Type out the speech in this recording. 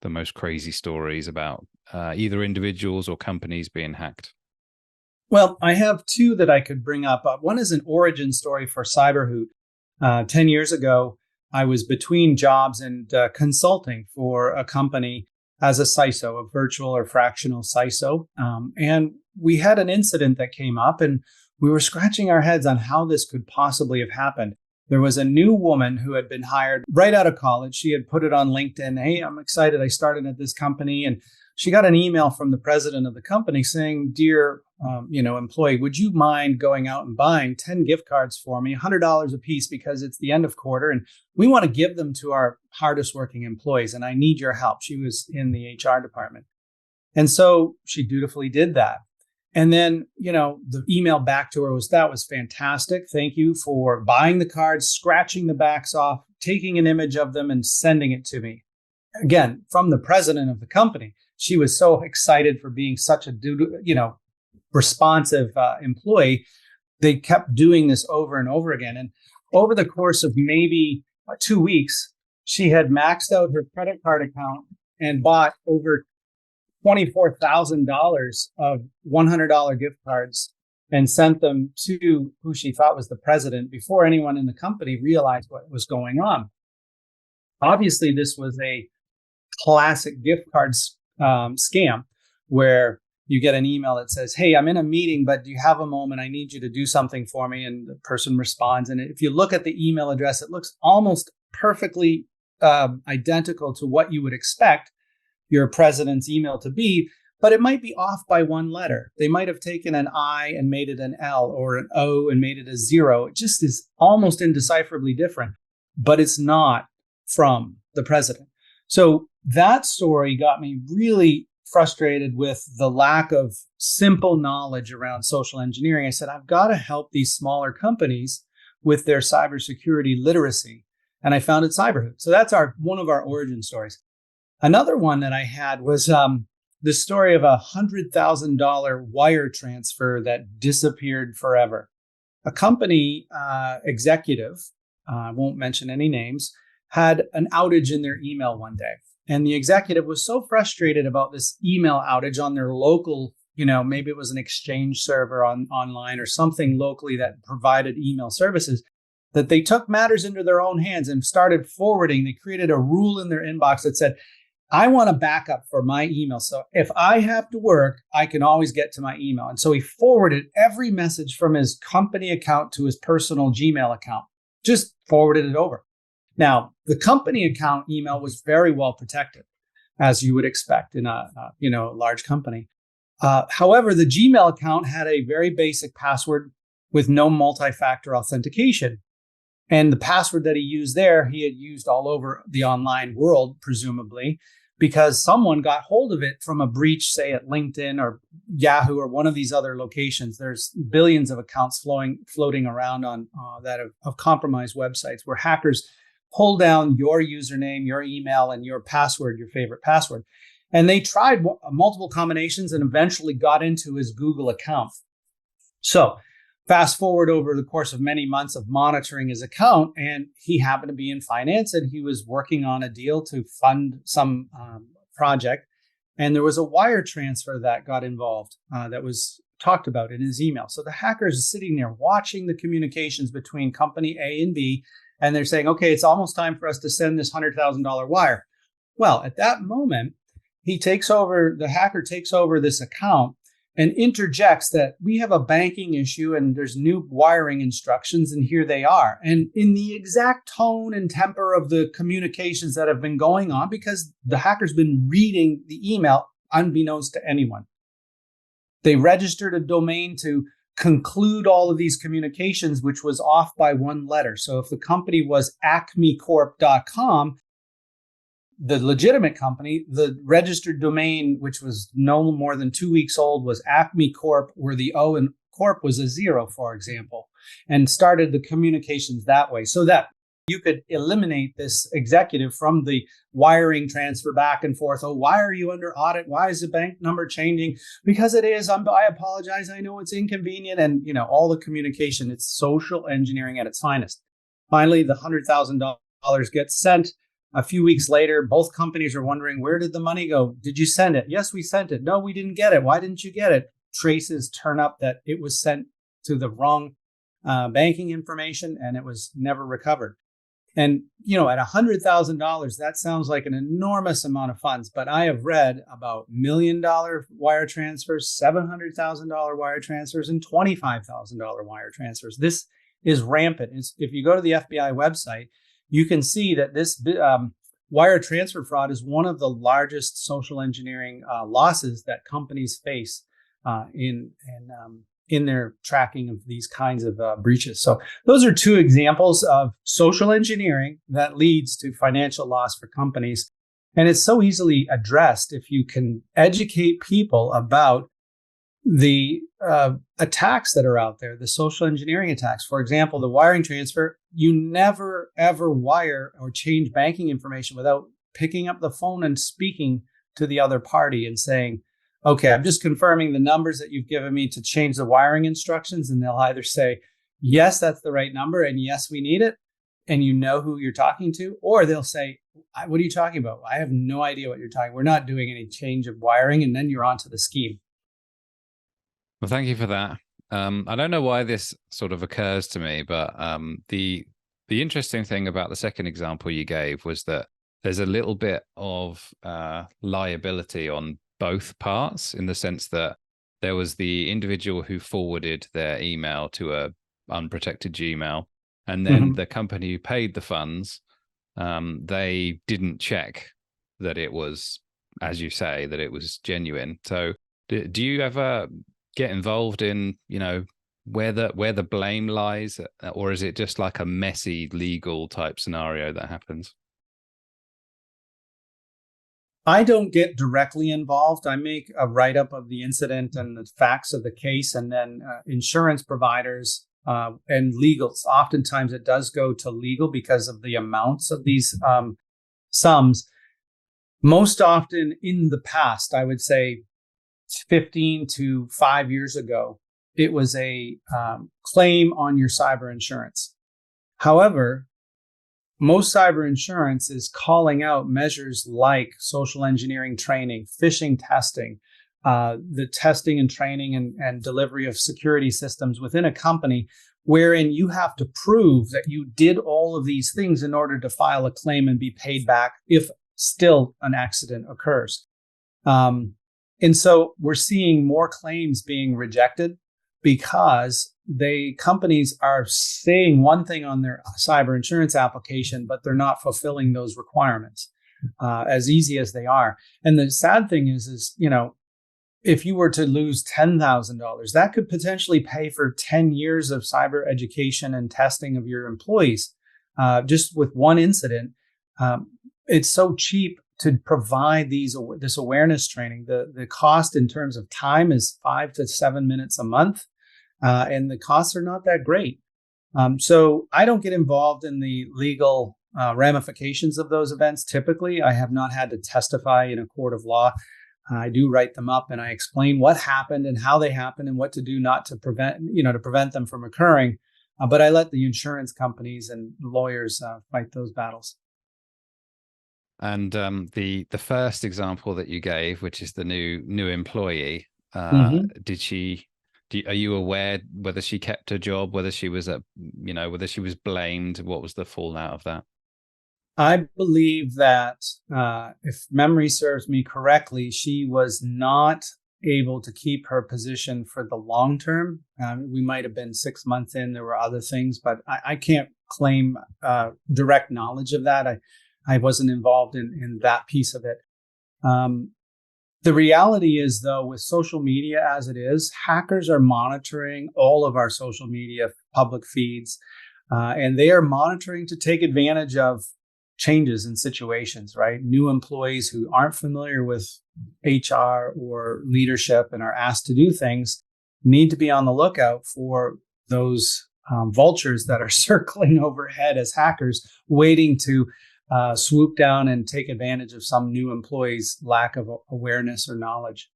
the most crazy stories about either individuals or companies being hacked? Well, I have two that I could bring up. One is an origin story for Cyberhoot. 10 years ago, I was between jobs and consulting for a company as a CISO, a virtual or fractional CISO. And we had an incident that came up, and we were scratching our heads on how this could possibly have happened. There was a new woman who had been hired right out of college. She had put it on LinkedIn. Hey, I'm excited. I started at this company. And she got an email from the president of the company saying, dear, employee, would you mind going out and buying 10 gift cards for me, $100 a piece, because it's the end of quarter and we want to give them to our hardest working employees. And I need your help. She was in the HR department. And so she dutifully did that. And then, the email back to her was, that was fantastic. Thank you for buying the cards, scratching the backs off, taking an image of them and sending it to me. Again, from the president of the company. She was so excited for being such a, responsive employee. They kept doing this over and over again. And over the course of maybe 2 weeks, she had maxed out her credit card account and bought over $24,000 of $100 gift cards and sent them to who she thought was the president before anyone in the company realized what was going on. Obviously, this was a classic gift cards scam where you get an email that says, hey, I'm in a meeting, but do you have a moment? I need you to do something for me. And the person responds. And if you look at the email address, it looks almost perfectly identical to what you would expect your president's email to be, but it might be off by one letter. They might have taken an I and made it an L, or an O and made it a 0. It just is almost indecipherably different, but it's not from the president. So that story got me really frustrated with the lack of simple knowledge around social engineering. I said, I've got to help these smaller companies with their cybersecurity literacy. And I founded Cyberhoot. So that's one of our origin stories. Another one that I had was the story of a $100,000 wire transfer that disappeared forever. A company executive, I won't mention any names, had an outage in their email one day. And the executive was so frustrated about this email outage on their local, maybe it was an Exchange server online or something locally that provided email services, that they took matters into their own hands and started forwarding. They created a rule in their inbox that said, I want a backup for my email. So if I have to work, I can always get to my email. And so he forwarded every message from his company account to his personal Gmail account, just forwarded it over. Now, the company account email was very well protected, as you would expect in a large company. However, the Gmail account had a very basic password with no multi-factor authentication. And the password that he used there, he had used all over the online world, presumably, because someone got hold of it from a breach, say at LinkedIn or Yahoo or one of these other locations. There's billions of accounts floating around on that of compromised websites where hackers pull down your username, your email, and your password, your favorite password. And they tried multiple combinations and eventually got into his Google account. So fast forward over the course of many months of monitoring his account, and he happened to be in finance and he was working on a deal to fund some project. And there was a wire transfer that got involved that was talked about in his email. So the hackers are sitting there watching the communications between company A and B, and they're saying, okay, it's almost time for us to send this $100,000 wire. Well, at that moment, the hacker takes over this account and interjects that we have a banking issue and there's new wiring instructions, and here they are. And in the exact tone and temper of the communications that have been going on, because the hacker's been reading the email unbeknownst to anyone. They registered a domain to conclude all of these communications, which was off by one letter. So if the company was acmecorp.com, the legitimate company, the registered domain, which was no more than 2 weeks old, was Acme Corp, where the O in Corp was a 0, for example, and started the communications that way so that you could eliminate this executive from the wiring transfer back and forth. Oh, why are you under audit? Why is the bank number changing? Because it is. I apologize. I know it's inconvenient. And, all the communication, it's social engineering at its finest. Finally, the $100,000 gets sent. A few weeks later, both companies are wondering, where did the money go? Did you send it? Yes, we sent it. No, we didn't get it. Why didn't you get it? Traces turn up that it was sent to the wrong banking information and it was never recovered. And, at $100,000, that sounds like an enormous amount of funds. But I have read about $1 million wire transfers, $700,000 wire transfers, and $25,000 wire transfers. This is rampant. If you go to the FBI website, you can see that this wire transfer fraud is one of the largest social engineering losses that companies face in their tracking of these kinds of breaches. So those are two examples of social engineering that leads to financial loss for companies. And it's so easily addressed if you can educate people about the attacks that are out there, the social engineering attacks. For example, the wiring transfer, you never, ever wire or change banking information without picking up the phone and speaking to the other party and saying, okay, I'm just confirming the numbers that you've given me to change the wiring instructions. And they'll either say, yes, that's the right number. And yes, we need it. And you know who you're talking to. Or they'll say, what are you talking about? I have no idea what you're talking. We're not doing any change of wiring. And then you're onto the scheme. Well, thank you for that. I don't know why this sort of occurs to me, but the interesting thing about the second example you gave was that there's a little bit of liability on both parts, in the sense that there was the individual who forwarded their email to a unprotected Gmail, and then the company who paid the funds, they didn't check that it was, as you say, that it was genuine. So do you ever get involved in, where the blame lies, or is it just like a messy legal type scenario that happens? I don't get directly involved. I make a write-up of the incident and the facts of the case, and then insurance providers and legals. Oftentimes it does go to legal because of the amounts of these sums. Most often in the past, I would say 15 to 5 years ago, it was a claim on your cyber insurance. However, most cyber insurance is calling out measures like social engineering training, phishing testing, the testing and training and delivery of security systems within a company, wherein you have to prove that you did all of these things in order to file a claim and be paid back if still an accident occurs. And so we're seeing more claims being rejected because companies are saying one thing on their cyber insurance application, but they're not fulfilling those requirements as easy as they are. And the sad thing is, if you were to lose $10,000, that could potentially pay for 10 years of cyber education and testing of your employees. Just with one incident, it's so cheap to provide this awareness training. The cost in terms of time is 5 to 7 minutes a month. And the costs are not that great. So I don't get involved in the legal ramifications of those events. Typically, I have not had to testify in a court of law. I do write them up and I explain what happened and how they happened and what to do not to prevent them from occurring. But I let the insurance companies and lawyers fight those battles. And the first example that you gave, which is the new employee, are you aware whether she kept her job, whether she was whether she was blamed? What was the fallout of that? I believe that if memory serves me correctly, she was not able to keep her position for the long term. We might have been 6 months in. There were other things, but I can't claim direct knowledge of that. I wasn't involved in that piece of it. The reality is, though, with social media as it is, hackers are monitoring all of our social media public feeds, and they are monitoring to take advantage of changes in situations, right? New employees who aren't familiar with HR or leadership and are asked to do things need to be on the lookout for those vultures that are circling overhead as hackers, waiting to swoop down and take advantage of some new employee's lack of awareness or knowledge.